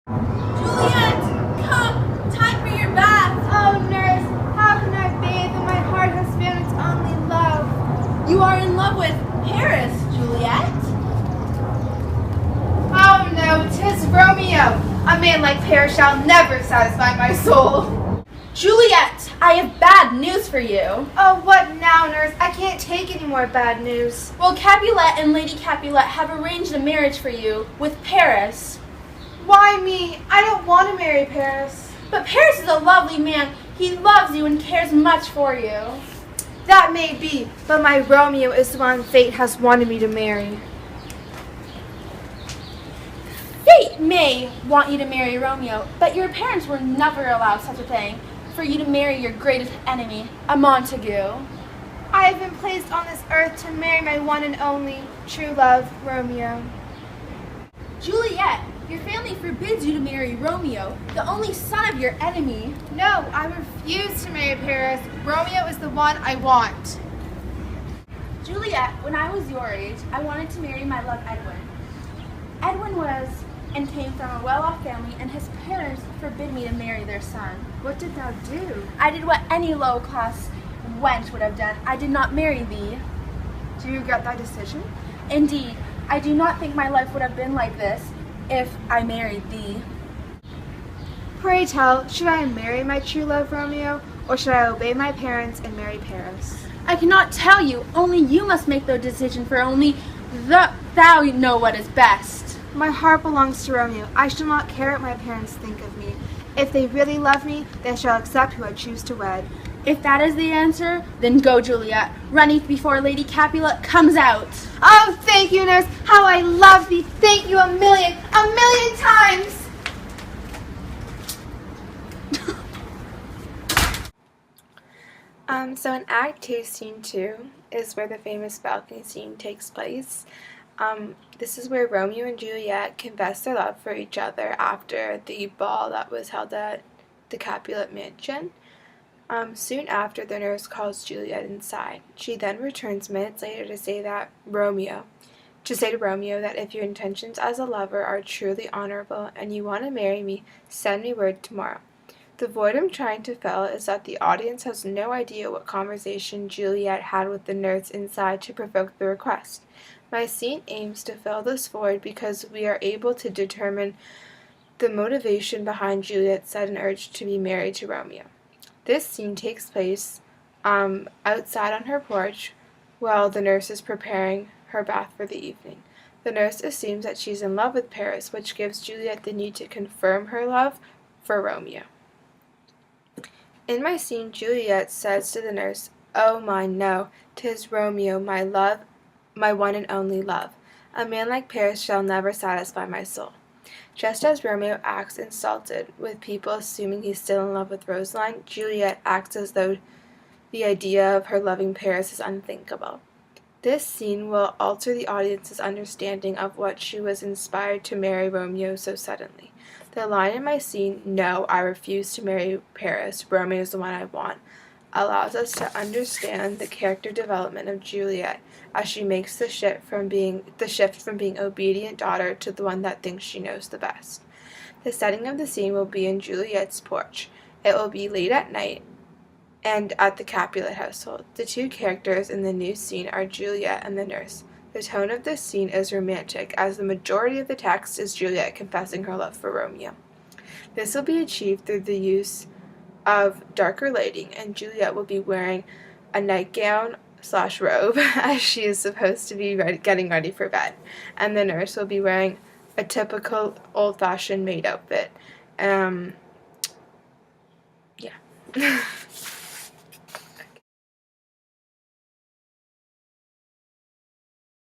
Juliet, come! Time for your bath! Oh, nurse, how can I bathe when my heart has found its only love? You are in love with Paris, Juliet. Oh no, 'tis Romeo. A man like Paris shall never satisfy my soul. Juliet, I have bad news for you. Oh, what now, nurse? I can't take any more bad news. Well, Capulet and Lady Capulet have arranged a marriage for you with Paris. Why me? I don't want to marry Paris. But Paris is a lovely man. He loves you and cares much for you. That may be, but my Romeo is the one fate has wanted me to marry. Fate may want you to marry Romeo, but your parents will never allow such a thing, for you to marry your greatest enemy, a Montague. I have been placed on this earth to marry my one and only true love, Romeo. Juliet, your family forbids you to marry Romeo, the only son of your enemy. No, I refuse to marry Paris. Romeo is the one I want. Juliet, when I was your age, I wanted to marry my love Edwin. Edwin was and came from a well-off family, and his parents forbid me to marry their son. What did thou do? I did what any low-class wench would have done. I did not marry thee. Do you regret thy decision? Indeed, I do not think my life would have been like this if I married thee. Pray tell, should I marry my true love, Romeo, or should I obey my parents and marry Paris? I cannot tell you. Only you must make the decision, for only thou know what is best. My heart belongs to Romeo. I shall not care what my parents think of me. If they really love me, they shall accept who I choose to wed. If that is the answer, then go, Juliet. Run before Lady Capulet comes out. Oh, thank you, nurse. How I love thee. Thank you a million times. So in Act 2, Scene 2 is where the famous balcony scene takes place. This is where Romeo and Juliet confess their love for each other after the ball that was held at the Capulet mansion. Soon after, the nurse calls Juliet inside. She then returns minutes later to say to Romeo that if your intentions as a lover are truly honorable and you want to marry me, send me word tomorrow. The void I'm trying to fill is that the audience has no idea what conversation Juliet had with the nurse inside to provoke the request. My scene aims to fill this void because we are able to determine the motivation behind Juliet's sudden urge to be married to Romeo. This scene takes place outside on her porch while the nurse is preparing her bath for the evening. The nurse assumes that she's in love with Paris, which gives Juliet the need to confirm her love for Romeo. In my scene, Juliet says to the nurse, "Oh my, no, 'tis Romeo, my love, my one and only love. A man like Paris shall never satisfy my soul." Just as Romeo acts insulted, with people assuming he's still in love with Rosaline, Juliet acts as though the idea of her loving Paris is unthinkable. This scene will alter the audience's understanding of what she was inspired to marry Romeo so suddenly. The line in my scene, "No, I refuse to marry Paris, Romeo is the one I want," allows us to understand the character development of Juliet as she makes the shift from being obedient daughter to the one that thinks she knows the best. The setting of the scene will be in Juliet's porch. It will be late at night and at the Capulet household. The two characters in the new scene are Juliet and the nurse. The tone of this scene is romantic, as the majority of the text is Juliet confessing her love for Romeo. This will be achieved through the use of darker lighting, and Juliet will be wearing a nightgown/robe as she is supposed to be getting ready for bed, and the nurse will be wearing a typical old-fashioned maid outfit. Yeah.